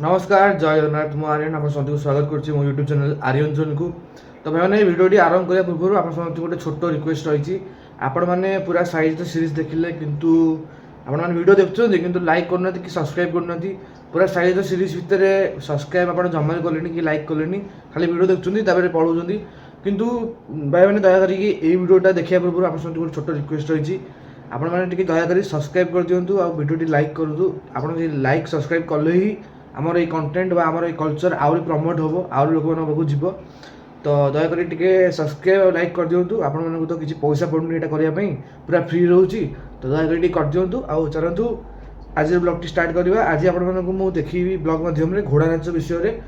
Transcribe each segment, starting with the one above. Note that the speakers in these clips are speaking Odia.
नमस्कार जय जगन्नाथ मु आर्यन आप सभी स्वागत करुच्ची मो यूट्यूब चैनल आर्यन जोन को। तो भाई मैंने भिडियोटी आरंभ करने पूर्व आप समस्त गोटे छोट रिक्वेस्ट रही आपण मैंने पूरा साइज तो सीरीज देखिले किंतु आपण मैंने वीडियो देखुं किंतु लाइक करना कि सब्सक्राइब करना पूरा साइज तो सीरीज भितर सब्सक्राइब आप जमा कले कि लाइक कले खाली वीडियो देखुं पढ़ाऊँ किंतु भाई मैंने दया करी वीडियोटा देखा पूर्व आप समस्त गोटे छोट रिक्वेस्ट रही आपण मैंने दया करी सब्सक्राइब कर दिंतु आ वीडियोटी लाइक करूँ आप लाइक सब्सक्राइब कले ही आमर ये कंटेंट बा आमर ये कल्चर आहरी प्रमोट हम आहरी लोक पाखु जीव। तो दयाकोरी टिके सब्सक्राइब और लाइक कर दिंतु आपण मानक तो किसी पैसा पड़ुनी एटा करने पूरा फ्री रोची। तो दयाकोरी टिके कर दिंतु आ चलतु आज ब्लॉग स्टार्ट करवा। आज आपण मानक मु देखिबी ब्लॉग माध्यम रे घोड़ा नाच विषय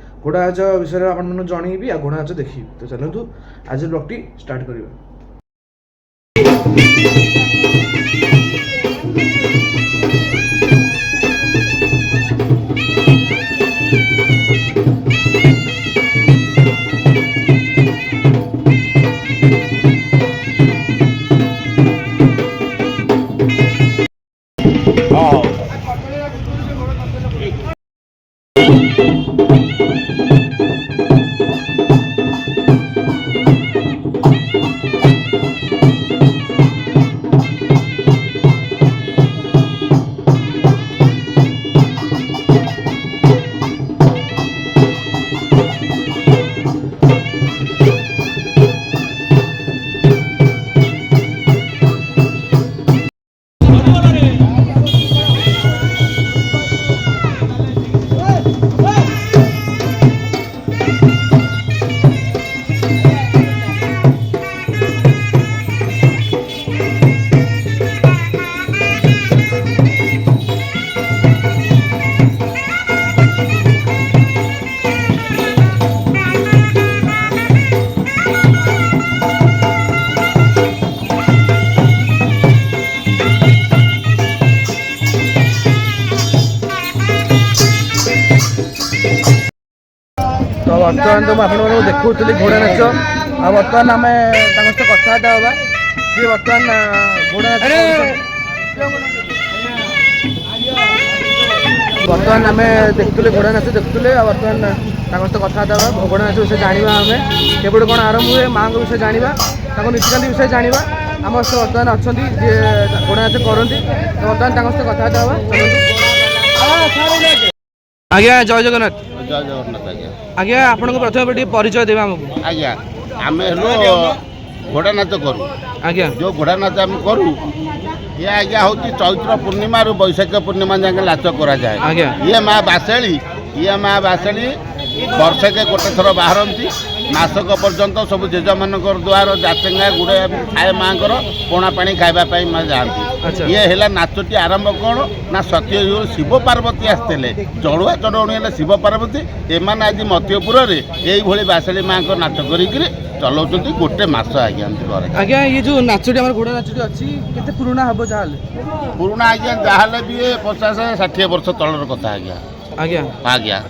आपण मानक जणैबी आ घोड़ा नाच देखिबी। तो चलतु आज ब्लॉग स्टार्ट करवा। तो बर्तमान तो मुझे देखुली घोड़ा नाच आ बर्तमान आम सहित कथबार्ता हाँ सी बर्तमान घोड़ा नाच बर्तमान आम देखुले घोड़ा नाच देखुले बर्तमान सहित कथबार्ता हाँ घोड़ा नाच विषय जाना आम केपटे कौन आरंभ हुए माँ विषय जाना नीतिकांति विषय जाना आम सहित बर्तमान अच्छा जी घोड़ा नाच करती बर्तमान सहित कथबार्ता हाँ। आज्ञा जय जगन्नाथ। जय जगन्नाथ आज्ञा। आज्ञा आपन को प्रथम पे परिचय देबा हमको। आज्ञा आमे हेलो घोड़ा नाच करू। आज्ञा जो घोड़ा नाच आम करू ये आज्ञा होती चैत्र पूर्णिमा रु वैशाख पूर्णिमा जाके नाच करा जाए। आज्ञा ये माँ बासेली वर्षके गोटे थर बाहरती मासक पर्यंत सब जेज मान द्वार जाचेंगा गुड़े खाए माँ पोणा पानी खावाई माँ जाती। ये है नाचटी आरंभ कौन ना सत्य शिव पार्वती आसते चढ़ुआ चढ़ौनी है शिव पार्वती एमान आज मत्यपुर में बासेली माँ को नाच कर चलाउं गोटे मस आज्ञा। आज्ञा ये जो नाचटी घोड़ा नाचटी अच्छी केते पुराना हम जहाँ पुराना आज्ञा जहाँ भी 50-60 वर्ष तलर कथा आज्ञा। आज्ञा आज्ञा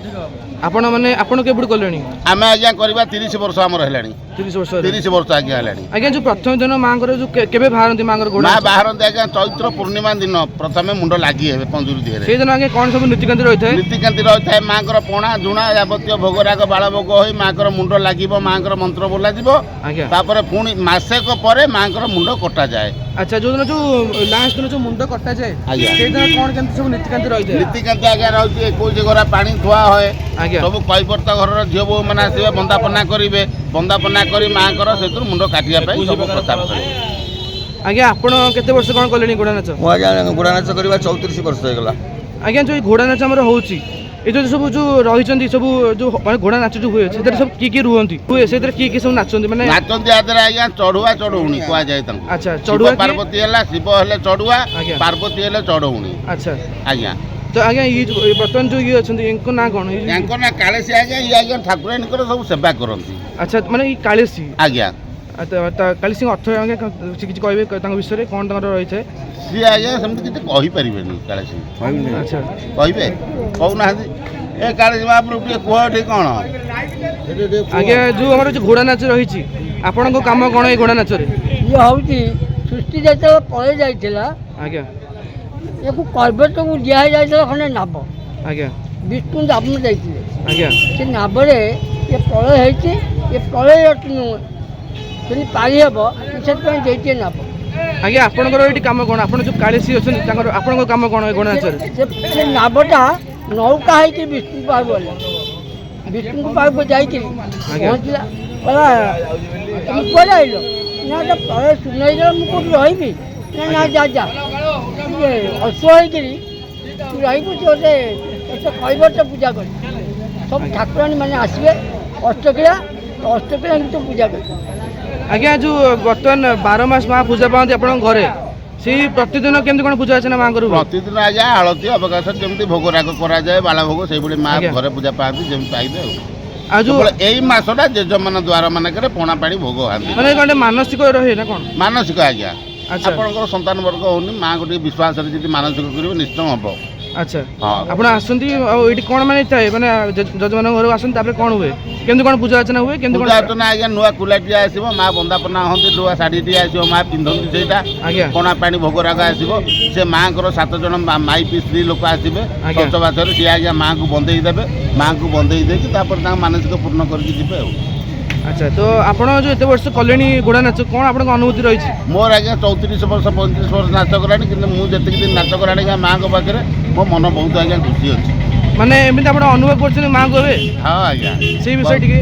आपण माने आपण केबुड कलेनी आमे आज्ञा करबा 30 वर्ष हमर हेलानी 30 वर्ष आज्ञा हेलानी। आज्ञा जो प्रथम दिन मांगर जो केबे बाहरंती मांगर घोड़ा मां बाहरंती आज्ञा चैत्र पूर्णिमा दिन प्रथमे मुंड लागी हेबे पंजुरी दिहरे से दिन आज्ञा कोन सब नीतिकांति रहिथाय मांकर पोणा जुणा यावत्य भोगराग बाळ भोग होई मांकर मुंड लागिबो मांकर मंत्र बोला जिवो आज्ञा तापर पुणी मासेक परे मांकर मुंड कटा जाए। अच्छा जो दिन जो लास्ट दिन जो मुंड कटा जाए आज्ञा से दिन कोन केमति सब नीतिकांति रहिथाय नीतिकांति आज्ञा रहउची 21 गोरा पानी धुआ होय आज्ञा सब कईपर्त घर झील बो मैंने आसवे बंदापना करेंगे बंदापना कर माँ से मुंड काटिया सब प्रस्ताव करेंगे। आज्ञा आपण केते वर्ष कोन कलेनी घोड़ा नाच आज्ञा घोड़ा नाच करवा 34 वर्ष हो गला। आज्ञा जो घोड़ा नाच हमर होउची ए जो सब जो रही सब जो घोड़ा नाच जो हुए से सब किए रुहंती हुए से किए सब नाचंती माने नाचंती आदर आज्ञा चढ़ुआ चढ़ौनी कह जाए तांको। अच्छा चढ़ुआ पार्वती है शिव है चढ़ुआ पार्वती है चढ़ौनी। अच्छा आज्ञा तो आज्ञा ये बर्तमान जो ये अच्छा इनको ना कौन इनको ना कालेसी आज्ञा ये आज्ञा ठाकुरानी सब सेवा करती। अच्छा माने ये कालेसी आज्ञा कालेसी अर्थ आज्ञा किसी कहबे विषय कौन रही है सी आज्ञा सेमती किसी कहि परिबेनी कालेसी। अच्छा कहबे कहूना ए कालेसी महाप्रभु टिके कह ठीक कौन आज्ञा जो हमारे जो घोड़ा नाच रही आपण को काम कौन ये घोड़ा नाच रे ये होउची सृष्टि जते पळे जाइथिला आज्ञा याकू कर्बत को दिया जाइथिला खने नाब आज्ञा ବିଷ୍ଣୁ ଆପଣ ଯାଇଥିଲେ ଆଜ୍ଞା ସେ ନାବରେ ଏ ପ୍ରଳୟ ହେଇଛି ଏ ପ୍ରଳୟ ନୁହେଁ ଯଦି ପାରି ହେବ ସେଥିପାଇଁ ଦେଇଛି ନାବ। ଆଜ୍ଞା ଆପଣଙ୍କର ଏଇଠି କାମ କ'ଣ? ଆପଣ ଯେଉଁ କାଳିସୀ ଅଛନ୍ତି ତାଙ୍କର ଆପଣଙ୍କ କାମ କ'ଣ ଏ ଗଣନାଚରେ? ସେ ନାବଟା ନୌକା ହେଇକି ବିଷ୍ଣୁ ପାଖକୁ ଗଲା। ବିଷ୍ଣୁଙ୍କ ପାଖକୁ ଯାଇକିରି ପହଞ୍ଚିଲା କହିଲା তুমি କୁଆଡ଼େ ଆଇଲ? ନା ଏଟା ପ୍ରଳୟ ଶୂନ୍ୟ ହେଇଗଲା ମୁଁ କେଉଁଠି ରହିବି? ନା ନା ଯା ଯା ଟିକେ ଅଳ୍ପ ହେଇକିରି ତୁ ରହିବୁ ତୁ ଏତେ କୈବର୍ତ୍ତ ପୂଜା କରି ସବୁ ଠାକୁରାଣୀ ମାନେ ଆସିବେ ଅଷ୍ଟକିଳା କିନ୍ତୁ ପୂଜା କରିବେ। ଆଜ୍ଞା ଯେଉଁ ବର୍ତ୍ତମାନ 12 ମାସ ମା ପୂଜା ପାଆନ୍ତି ଆପଣଙ୍କ ଘରେ ସେଇ ପ୍ରତିଦିନ କେମିତି କ'ଣ ପୂଜା ଅର୍ଚ୍ଚନା ମାଙ୍କର ହୁଏ? ପ୍ରତିଦିନ ଆଜ୍ଞା ଆଳତି ଅବକାଶ ଯେମିତି ଭୋଗରାଗ କରାଯାଏ ବାଳଭୋଗ ସେଇଭଳି ମା ଆଜ୍ଞା। ଘରେ ପୂଜା ପାଆନ୍ତି ଯେମିତି ପାଇବେ ଆଉ ଯେଉଁ କେବଳ ଏଇ ମାସଟା ଜେଜମାନ ଦ୍ୱାର ମାନଙ୍କରେ ପଣା ପାଣି ଭୋଗ ହାନ୍ତି ମାନେ କ'ଣ ମାନସିକ ରହେ ନା କ'ଣ? ମାନସିକ ଆଜ୍ଞା। ଆଚ୍ଛା ଆପଣଙ୍କର ସନ୍ତାନ ବର୍ଗ ହଉନି ମାଆଙ୍କୁ ଟିକେ ବିଶ୍ୱାସରେ ଯଦି ମାନସିକ କରିବେ ନିଶ୍ଚୟ ହବ। ଆଚ୍ଛା ହଁ ଆପଣ ଆସନ୍ତି ଆଉ ଏଇଠି କ'ଣ ମାନେ ଥାଏ ମାନେ ଯଜମାନଙ୍କ ଘରକୁ ଆସନ୍ତି ତାପରେ କ'ଣ ହୁଏ କେମିତି କ'ଣ ପୂଜା ଅର୍ଚ୍ଚନା ହୁଏ କେମିତି କ'ଣ? ପୂଜା ଅର୍ଚ୍ଚନା ଆଜ୍ଞା ନୂଆ କୁଲାଟିଏ ଆସିବ ମା ବନ୍ଦାପନା ହନ୍ତି ନୂଆ ଶାଢ଼ୀଟିଏ ଆସିବ ମା ପିନ୍ଧନ୍ତି ସେଇଟା ଆଜ୍ଞା ପଣା ପାଣି ଭୋଗରାଗ ଆସିବ ସେ ମାଆଙ୍କର 7 ଜଣ ମାଇପି ସ୍ତ୍ରୀ ଲୋକ ଆସିବେ ଆଜ୍ଞା। ସଚବାଚରେ ସିଏ ଆଜ୍ଞା ମାଆଙ୍କୁ ବନ୍ଦେଇ ଦେବେ ମାଆଙ୍କୁ ବନ୍ଦେଇ ଦେଇକି ତାପରେ ତାଙ୍କ ମାନସିକ ପୂର୍ଣ୍ଣ କରିକି ଯିବେ ଆଉ। ଆଚ୍ଛା ତ ଆପଣ ଯେଉଁ ଏତେ ବର୍ଷ କଲେଣି ଘୋଡ଼ା ନାଚ କ'ଣ ଆପଣଙ୍କ ଅନୁଭୂତି ରହିଛି? ମୋର ଆଜ୍ଞା 34 ବର୍ଷ 35 ବର୍ଷ ନାଚ କଲାଣି କିନ୍ତୁ ମୁଁ ଯେତିକି ଦିନ ନାଚ କଲାଣି ଆଜ୍ଞା ମାଆଙ୍କ ପାଖରେ ମୋ ମନ ବହୁତ ଆଜ୍ଞା ଖୁସି ଅଛି। ମାନେ ଏମିତି ଆପଣ ଅନୁଭବ କରୁଛନ୍ତି ମାଆଙ୍କୁ ଏବେ ହଁ ଆଜ୍ଞା ସେଇ ବିଷୟ ଟିକେ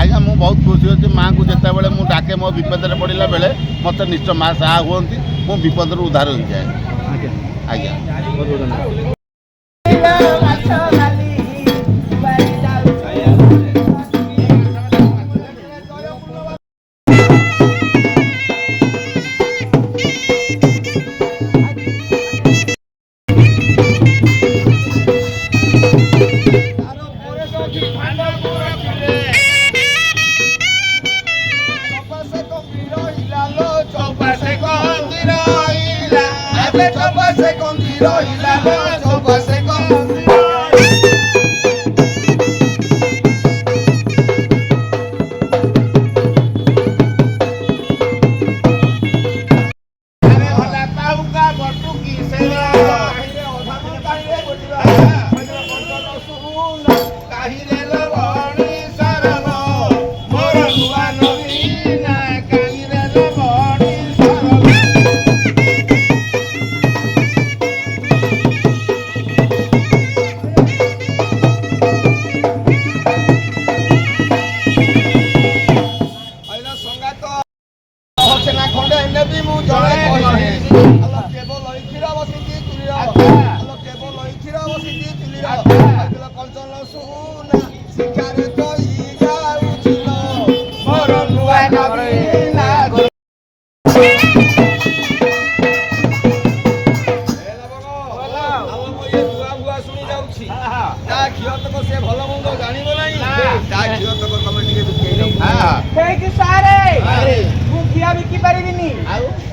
ଆଜ୍ଞା ମୁଁ ବହୁତ ଖୁସି ଅଛି ମାଆଙ୍କୁ ଯେତେବେଳେ ମୁଁ ଡାକେ ମୋ ବିପଦରେ ପଡ଼ିଲା ବେଳେ ମୋତେ ନିଶ୍ଚୟ ମା ସାହା ହୁଅନ୍ତି ମୁଁ ବିପଦରୁ ଉଦ୍ଧାର ହୋଇଯାଏ। ଆଜ୍ଞା ଆଜ୍ଞା ବହୁତ ବହୁତ ଧନ୍ୟବାଦ।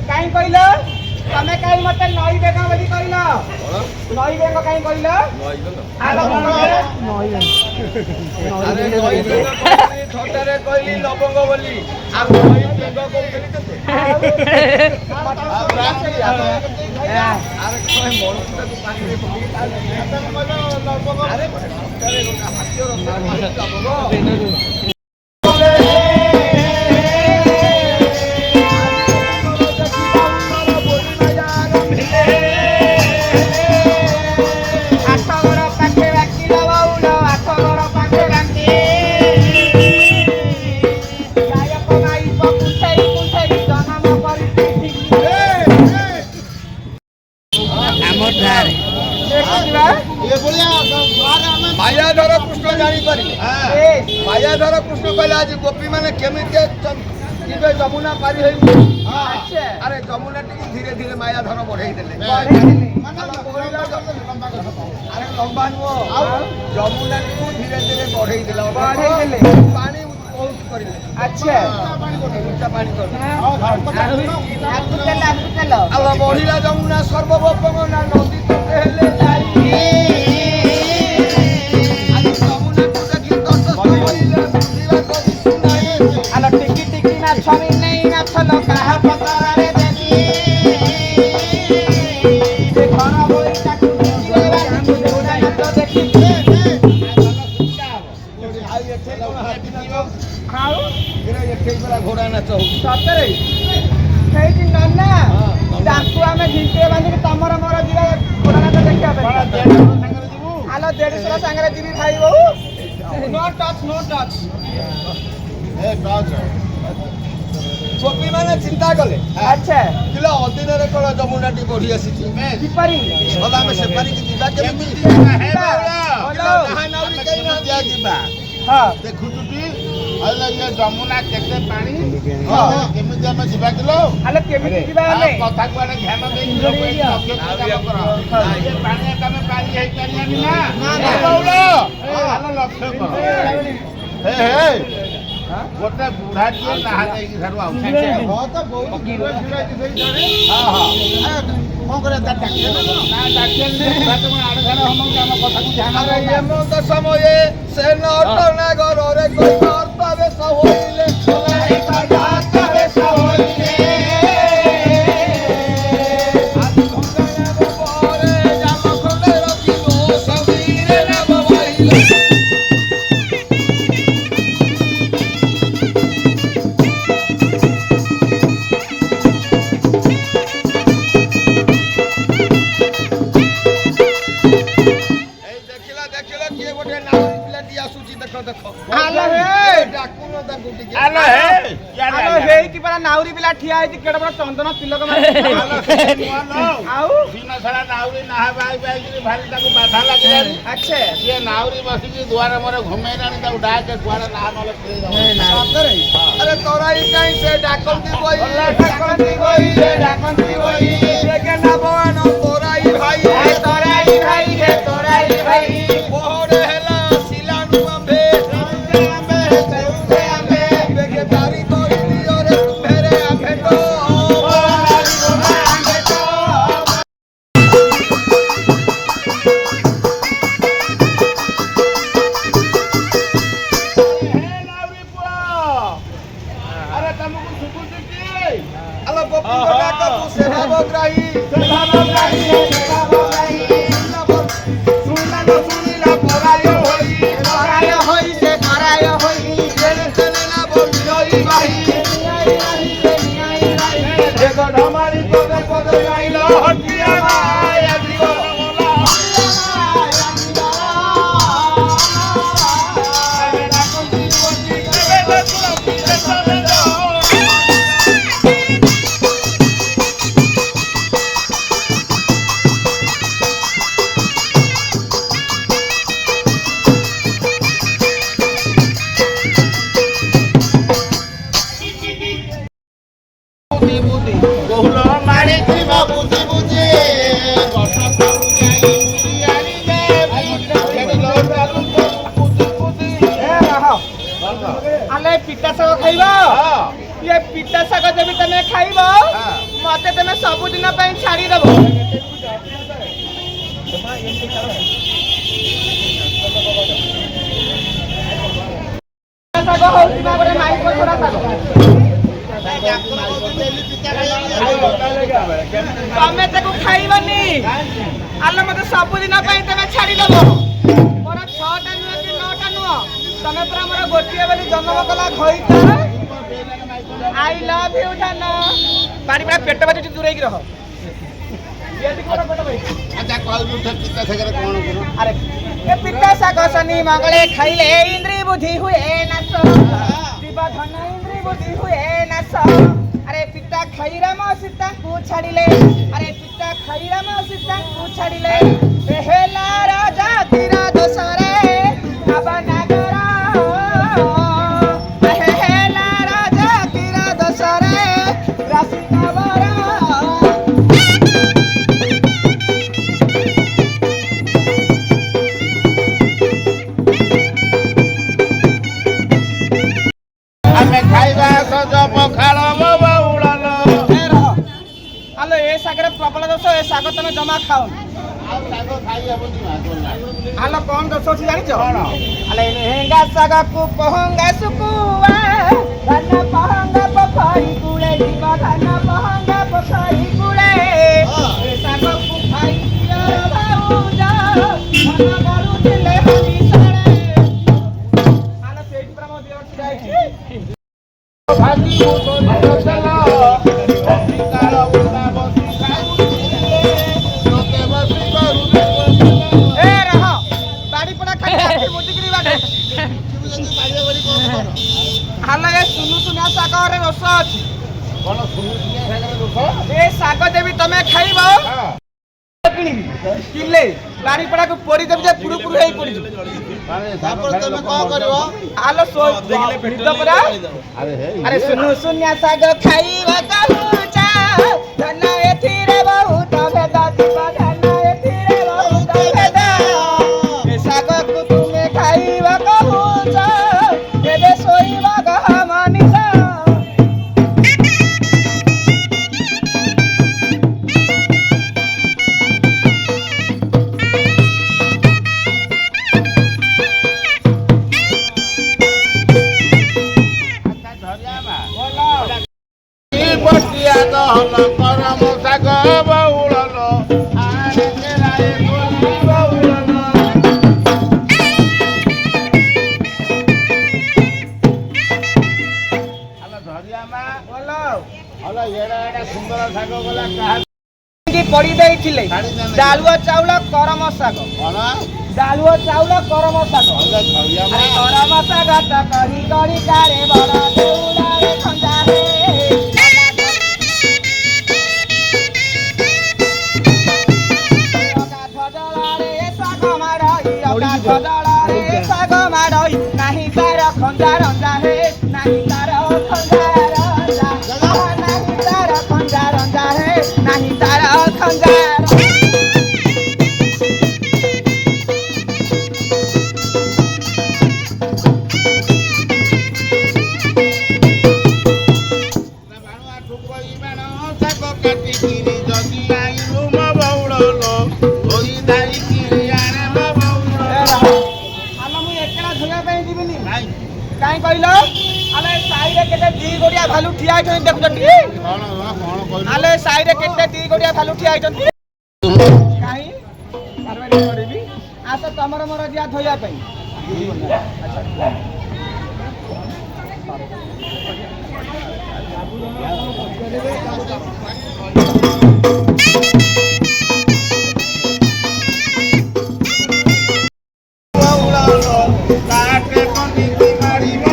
କାଇଁ କହିଲ ତମେ କାଇଁ ମତେ ନଈ ବେଗ ବୋଲି କହିଲ ନଈ ବେଗ କାଇଁ କହିଲ ଥଟାରେ କହିଲି ଲବଙ୍ଗ ବୋଲି ଆଉ ନଈ ବେଗ କହୁଥିଲି ମାୟାଧର କୃଷ୍ଣ ଜାଣିପାରି ମାୟାଧର କୃଷ୍ଣ କହିଲେ ଆଜି ଗୋପୀ ମାନେ କେମିତି ଯିବେ ଯମୁନା ପାରି ହେଇ ଆରେ ଯମୁନା ଟିକେ ଧୀରେ ଧୀରେ ମାୟାଧର ବଢେଇ ଦେଲେ ଆରେ ଲମ୍ବା ନୁହଁ ଯମୁନା କୁ ଧୀରେ ଧୀରେ ବଢେଇ ଦେଲେ ପାଣି ବହୁତ କରିଲେ ଆଚ୍ଛା ପାଣି କରିଲେ ବଢିଲା ଯମୁନା ସର୍ବଭୌମ ନା ନଦୀ ତଟେ ହେଲେ ଟିକି ଟିକି ମାଛ ନେଇ ମାଛ କାହା ପତରରେ ଦେବି ଘର ବହି ତାକୁ ଦେଖି ଆଉ ଏଠି ପରା ଘୋଡ଼ା ନାଚ ହଉଛି। ସତରେ ସେଇଠି ନନା ତାକୁ ଆମେ ଝିଙ୍କିରେ ବାନ୍ଧିକି ତମର ମୋର ଯିବା ଘୋଡ଼ା ନାଚ ଦେଖିବା ପାଇଁ। ଆଲୋ ଦେଢ଼ଶହ ସାଙ୍ଗରେ ଯିବି ଭାଇ ବୋହୁ। No touch no touch. ଗୋପୀ ମାନେ ଚିନ୍ତା କଲେ ଆଚ୍ଛା କିଲୋ ଅଦିନରେ କଣ ଯମୁନାଟି ବଢି ଆସିଛି କିପରି ହବା ଆମେ ସେପାରିକି ଯିବା କେମିତି ହଁ ଦେଖୁଛୁଟି ଇଏ ଯମୁନା କେତେ ପାଣି କେମିତି ଆମେ ଯିବା କିଲୋ ଆଲୋ କେମିତି ଯିବା ଆମେ କଥା କୁଆଡେ ଧ୍ୟାନ ଦେଇକି ପାଣି ଆମେ ପାରି ହେଇପାରିବାନି ନା ଲକ୍ଷ୍ୟ କର ଗୋଟେ ବୁଢାଟିଏ ନାହା ଦେଇକି ଠାରୁ ଆଉଛନ୍ତି ହେମନ୍ତ ସମये ସେ ନଟନାଗରରେ ବେଶ ହୋଇଲେ नाउरी पिला ठिया केड़ बड़ चंदन तिलक ଆଉ ଦିନ ସାରା ନାଉରୀ ନାହା ବାଇ ବାଇକିରି ଭାରି ତାକୁ ବାଧା ଲାଗିଲାଣି अच्छे ସିଏ ନାଉରୀ ବସିକି ଦୁଆର ମୋର ଘୁମେଇଲାଣି ତାକୁ ଡାକେ କୁଆଡେ ନାହା ନହେଲେ अरे तोराई कहीं से डाकंती बोई तोराई भाई बोहरे हेला सिलानु आंबे बेगे तारी कोई दियो रे तुम्हेरे आंबे तो अरे तुमको सुबुद्धि की अलो गोपी डाक तू सेवा बग्राही सुनिला पराय होई से कराय होई तेने ना बोलियोई भाई देखो हमारी पदे पदे आइलो हटिया भाई जीवन बोला বহুল মারি দিব বুঝি বুঝি গছ খাউ যাই বুড়ি আনি দে খেলো চালু বুঝি বুঝি आले पिता साग खाइब ये पिता साग जब तमे खाइब मते तमे सब दिन पई छाड़ी देबो साग होती ना बरे माई को थोड़ा साग तमे ताको खाइबनी आले मते सब दिन पई तमे छाड़ी देबो मोर 6टा नुआ कि 9टा नुआ तमे पूरा मोर गोटिए बेली जन्म कला खइता आई लव यू जाना पानी पूरा पेट बाजे दूरे की रह ये देखो पेट भाई अच्छा कहू पिता सागर कौन करो अरे ए पिता साग शनि मंगले खाइले इंद्री बुद्धि हुए नाश दिवा धन इंद्री बुद्धि हुए नाश अरे पिता खाइराम सीता को छाड़िले अरे पिता खाइराम सीता को छाड़िले हेला राजा तीरा दशरे नवनागरा हेला राजा तीरा दशरे राशि नवरा ଆମେ ଖାଇବା ସଜ ପଖାଳ ବଉଳଲ आलो ए सागरे प्रबल दोष ए साग तमे जमा खाओ ଆଉ ଶାଗ ଖାଇ ହେବନି आलो कौन दोष अछि जानि छ कौन? आले हेंगा साग को पहंगा सुकुआ धन पहंगा पखाई कुळे जीवा धन पहंगा पखाई कुळे ए साग को खाई दिया भाऊजा धन करू दिले हमी साळे आलो सेठ प्रमोद ହାଲୋ ଏ ସୁନୁ ସୁନିଆ ଶାଗରେ ରସ ଅଛି ଏ ଶାଗ ଦେବି ତମେ ଖାଇବ କିଣିବି କିଲେ ବାରିପଡ଼ାକୁ ପୋରି ଦେବି ଯେ ପୁରୁ ପୁରୁ ହେଇ ପଡ଼ିଯିବ ତାପରେ ତମେ କଣ କରିବ? ହାଲୋ ପରା ଆରେ ସୁନୁ ସୁନିଆ ଶାଗ ଖାଇବ କହୁଛ ଧନ ଏଥିରେ ବହୁତ ଭେଦ ଥିବ ଧନ ଏଥିରେ ବହୁତ ଭେଦ ଏ ଶାଗକୁ ତୁମେ ଖାଇବ କହୁଛ ଏବେ ଶୋଇବ ଗହମ ନିଶ ବଟିଆ ଦହଲ କରମ ଶାଗ ବଉଳଲ ଆରେ କେରାଏ କୋଲି ବଉଳଲ ହାଲୋ ଧରିଆ ମା ହାଲୋ ଏଡା ସୁନ୍ଦର ଶାଗ ଗଲା କାହା ପଡ଼ି ଦେଇଥିଲେ ଡାଳୁଅ ଚାଉଳ କରମ ଶାଗ କଣ ଡାଳୁଅ ଚାଉଳ କରମ ଶାଗ ହାଲୋ ଧରିଆ ମା କରମ ଶାଗ ତ କହି କରି କାରେ ବଡ଼ ଦେଉଳାରେ ଖଞ୍ଜା ହେ ନାହିଁ ତାର ଖଞ୍ଜା ରଞ୍ଜା ହେ ନାହିଁ ତାର ଖଞ୍ଜା ରଞ୍ଜା ନାହିଁ ତାର ଖଞ୍ଜା ରଞ୍ଜା ହେ ନାହିଁ ତାର ଖଞ୍ଜା ଶାଗ କାଟିକିରି ଯଦି ଆଇଲୁ ମୋ ବଉଳଲ ଧୋଇ ଧାଇକିରି ଆଣେ ମୋ ବଉଳଲ ମୁଁ ଏକଲା ଧୋଇବା ପାଇଁ ଯିବିନି ନାଇଁ କାହିଁ କହିଲ ଆମେ ସାହିରେ କେତେ ଦି ଗୋଡ଼ିଆ ଭାଲୁ ଠିଆ ହେଇଛନ୍ତି ଦେଖୁଛନ୍ତି କଣ କହିଲୁ ଆଲେ ସାହିରେ କେତେ ଦି ଗୋଡ଼ିଆ ଭାଲୁ ଠିଆ ହେଇଛନ୍ତି କାହିଁ କରିବି ଆସ ତମର ମୋର ଯିବା ଧୋଇବା ପାଇଁ କାଟେ କଣ୍ଟିକି ମାରିବ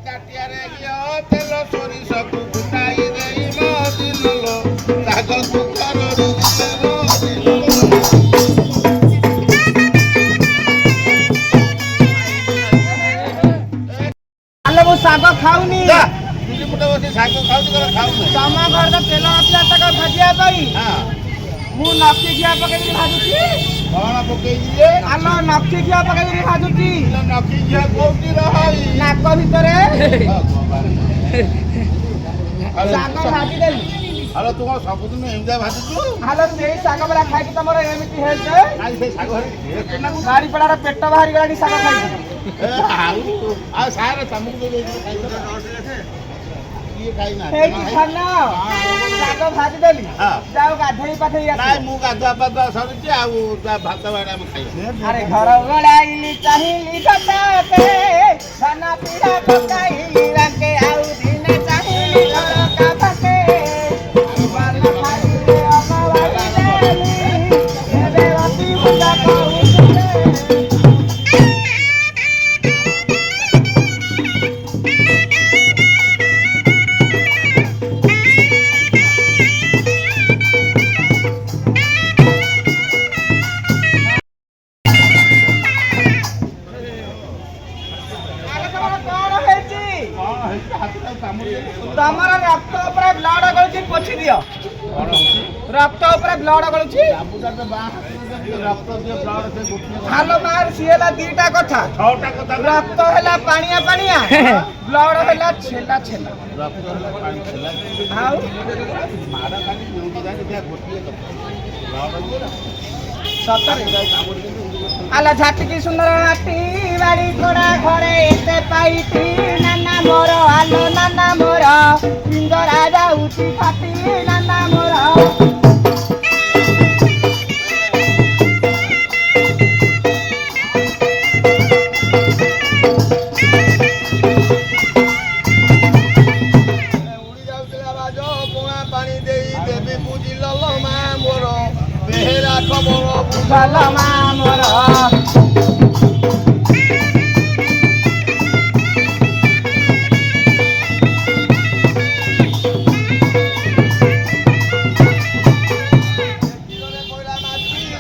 ତାଟିଆରେ ଘିଅ ତେଲ ସୋରିଷକୁ ଫୁଟାଇ ଦେଇ ମଦିଲୁଲ ଶାଗକୁ କରରୁ ଆଲେ ମୁଁ ଶାଗ ଖାଉନି ଶାଗ ଖାଉଛି କଣ ଖାଉନି ତମ ଘର ତ ତେଲ ଆସିଲା ଶାଗ ଭାଜିବା ପାଇଁ ମୁଁ ନଖି ଘିଅ ପକେଇକି ଭାଜୁଛି କଣ ପକେଇଥିଲେ ଆଲୋ ନଖି ଘିଅ ପକେଇକି ଭାଜୁଛି ନଖି ଝିଅ କୋଉଠି ରହି ନାକ ଭିତରେ ଶାଗ ଭାଜିଦେଲି ହ୍ୟାଲୋ ତୁ କଣ ସବୁଦିନ ଏମିତିଆ ଭାଜୁଛୁ ଆଲୋ ସେଇ ଶାଗ ପରା ଖାଇକି ତମର ଏମିତି ହେଇଛି ନାଇଁ ସେ ଶାଗ ବାରିପଡ଼ାର ପେଟ ବାହାରି ଗଲାଣି ଶାଗ ଖାଇକି ଆଉ ସାର ତମକୁ କିଏ ହେଇଛି ଖାନ ଶାଗ ଭାଜିଦେଲି ଯାଉ ଗାଧେଇ ପାଧେଇ ନାଇଁ ଆସ ମୁଁ ଗାଧୁଆ ପାଧୁଆ ସରିଛି ଆଉ ଭାତ ବାଡ଼ି ଆମେ ଖାଇବା ଆରେ ଘର ଗଳାଇଲି ଚାହିଁଲି ସତାକେ ଧାନ ପିଢ଼ା ପକାଇଲି ରାକେ ଆଉ ଦିନେ ଚାହିଁଲି ଘର କାପାକେ ବାଲ ଖାଇଲେ ଅମବାଡ଼ି ଦେଲି ଏବେ ବସି ବୁଲା କହୁଥିଲେ ତମର ରକ୍ତ ଉପରେ ବ୍ଲଡ ଗଳୁଛି ପୋଛି ଦିଅ ରକ୍ତ ଉପରେ ବ୍ଲଡ ଗଳୁଛି ହାଲୋ ମାର ସିଏ ହେଲା ଦିଟା କଥା ରକ୍ତ ହେଲା ପାଣିଆ ପାଣିଆ ବ୍ଲଡ ହେଲା ଛେଲା ଛେଲା ଆଉ ସତରେ ଆଲା ଝାଟିକି ସୁନ୍ଦର ମାଟି ବାଡ଼ି ଘୋଡ଼ା ଘରେ ଏତେ ପାଇଟି ନାନା ମୋର ଆଲୋ ନାନା ମୋର ସିଙ୍ଗରା ଯାଉଛି ଫାଟି ନାନା ମୋର ରାଜ ପଣା ପାଣି ଦେଇ ଦେବୀ ପୂଜିଲ ମା ମୋର ବେହେରା ଖବର ବୁଝଲ ମା ମୋର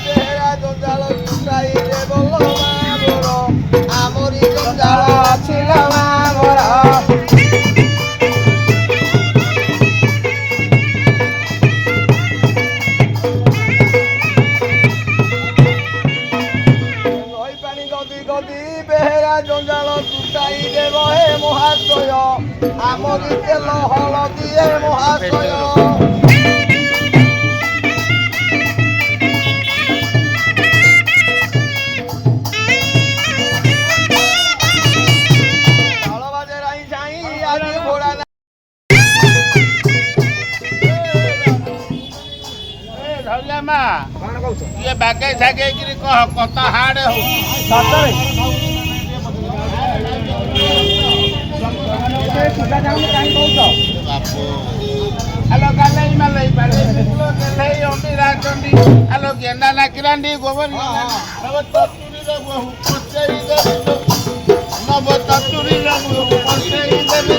ବେହେରା ଜଞ୍ଜାଳ ଟୁଟାଇ ଦେବଲ ମା ମୋର ଆମରି ଜଞ୍ଜାଳ ছিল ମା ମୋର নই পানি গদি গদি বেহেরা জঞ্জাল টুটাই দেব হে মহাশয় আমরি তেল হলদি হে মহাশয় তালবাজে রাই যাই আজি ঘোড়া না ଧରିଲା ମା କ'ଣ କହୁଛ ଟିକେ ବାଗେଇ ସାଗେଇକିରି କହ କଥା ହାଡେ ହଉ ସତରେ ସୁଧା ଯାଉନି କାହିଁ କହୁଛ ବାପୁ ଆଲୋ ଗାଲେଇ ମାଲେଇ ପାଲେଇ ବିକୁଲ ଗେଲେଇ ଅଣ୍ଡି ରାଚଣ୍ଡି ଆଲୋ ଗେଣ୍ଡା ନାକିରାଣ୍ଡି ଗୋବରୀ ନବ ତତୁରୀର ବହୁ ପଚେଇ ଦେବି ନବ ତତୁରୀର ବହୁ ପଚେଇ ଦେବି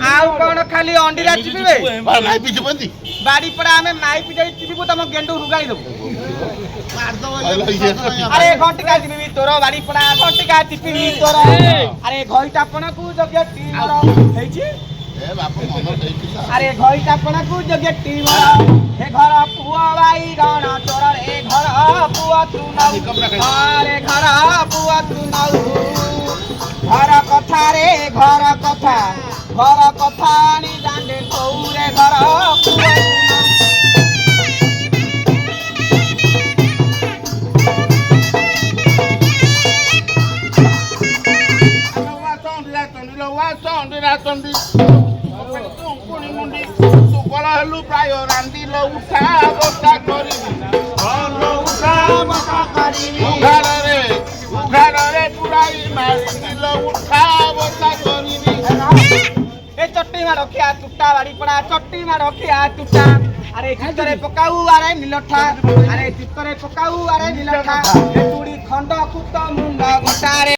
ଆଉ କଣ ଖାଲି ଅଣ୍ଡିରା ଚିପିବେ ନାଇଁ ପିଛୁପନ୍ତି ବାଡି ପଡା ଆମେ ମାଇପି ଯାଇ ଚିପିବୁ ତମ ଗେଣ୍ଡୁ ରୁଗାଳି ଦବୁ ଆରେ ଘଣ୍ଟିକା ଚିପିବି ତୋର ବାଡି ପଡା ଘଣ୍ଟିକା ଚିପିବି ତୋର ଆରେ ଘଇଟା ପଣକୁ ଯୋଗ୍ୟ ଟିମର ହେଇଛି ଆରେ ଘଇଟା ପଣକୁ ଯୋଗ୍ୟ ଟିମର ଏ ଘର ପୁଅ ବାଇଗଣ ତୋର ଏ ଘର ପୁଅ ତୁ ନଉ ଆରେ ଘର ପୁଅ ତୁ ନଉ ଘର କଥା ରେ ଘର କଥା ଆଣି ଦାଣ୍ଡେ କଉରେ ଘର ପୁଅ ହେଲୁ ପ୍ରାୟ ରାନ୍ଧିଲ ଉଠା ବସା କରିବି ଉଘାରରେ ପୁରାଇ ମାରିଲ ଉଠା ବସା କରିବି ଏ ଚଟି ମାଡ଼ ଖିଆ ତୁଟା ବାଡ଼ି ପଡ଼ା ଚଟି ମାଡ଼ ଖିଆ ତୁଟା আরে চিত্তরে পকাউ আরে নীলঠা আরে চিত্তরে পকাউ আরে নীলঠা এ চুড়ি খন্ড কুত মুন্ড গোটারে